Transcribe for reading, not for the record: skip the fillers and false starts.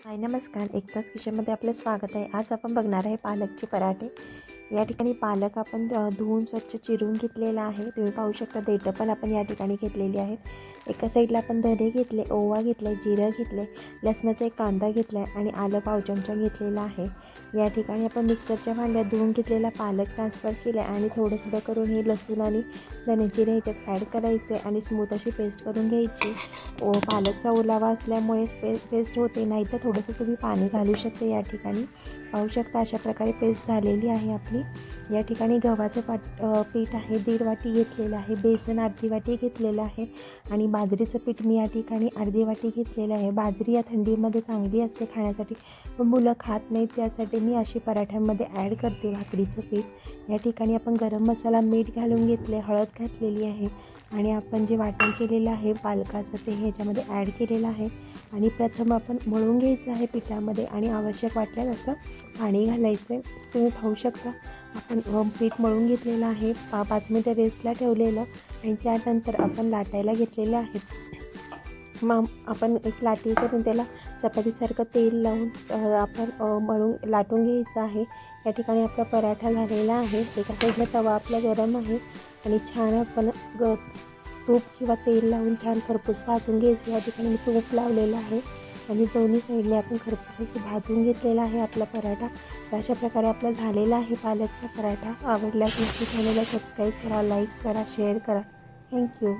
हाय नमस्कार, एकताच किचनमध्ये आपलं स्वागत आहे. आज आपण बघणार आहे पालकचे पराठे. या ठिकाणी पालक आपण धुवून स्वच्छ चिरून घेतलेला आहे. तुम्ही पाहू शकता देठं पण आपण या ठिकाणी घेतलेली आहेत. एका साईडला आपण धने घेतले, ओवा घेतले, जिरं घेतले, लसणाचा एक कांदा घेतला आहे आणि आलं पाव चमचा घेतलेला आहे. या ठिकाणी आपण मिक्सरच्या भांड्यात धुवून घेतलेला पालक ट्रान्सफर केला आणि थोडं थोडं करून हे लसूण आणि धने जिरे ह्याच्यात ॲड करायचे आणि स्मूथ अशी पेस्ट करून घ्यायची. पालकचा ओलावा असल्यामुळे पेस्ट होते, नाही तर थोडंसं तुम्ही पाणी घालू शकता. या ठिकाणी पाहू शकता अशा प्रकारे पेस्ट झालेली आहे आपली. या ठिकाणी गव्हाचं पीठ आहे 1.5 वाटी घेतलेलं आहे, बेसन अर्धी वाटी घेतलेलं आहे आणि बाजरीचं पीठ मी या ठिकाणी अर्धी वाटी घेतलेलं आहे. बाजरी या थंडीमध्ये चांगली असते खाण्यासाठी, पण मुलं खात नाहीत, त्यासाठी मी अशी पराठ्यांमध्ये ॲड करते भाकरीचं पीठ. या ठिकाणी आपण गरम मसाला, मीठ घालून घेतले, हळद घातलेली आहे आणि आपण जे वाटण केलेलं आहे पालकाचं ते ह्याच्यामध्ये ॲड केलेलं आहे आणि प्रथम आपण मळून घ्यायचं आहे पिठामध्ये आणि आवश्यक वाटल्यास असं पाणी घालायचं आहे. तुम्ही पाहू शकता आपण पीठ मळून घेतलेलं आहे, 5 मिनिटं रेस्टला ठेवलेलं आणि त्यानंतर आपण लाटायला घेतलेलं आहे. मग आपण एक लाटी करून त्याला चपातीसारखं तेल लावून आपण लाटून घ्यायचं आहे. या ठिकाणी आपला पराठा झालेला आहे. एका साईडला तवा आपला गरम आहे आणि छान आपण तूप किंवा तेल लावून छान खरपूस भाजून घ्यायचं. या ठिकाणी मी तूप लावलेलं आहे आणि दोन्ही साईडने आपण खरपूस असं भाजून घेतलेला आहे आपला पराठा. तर अशा प्रकारे आपला झालेला आहे पालकचा पराठा. आवडल्यास नक्की चॅनलला सबस्क्राईब करा, लाईक करा, शेअर करा. थँक्यू.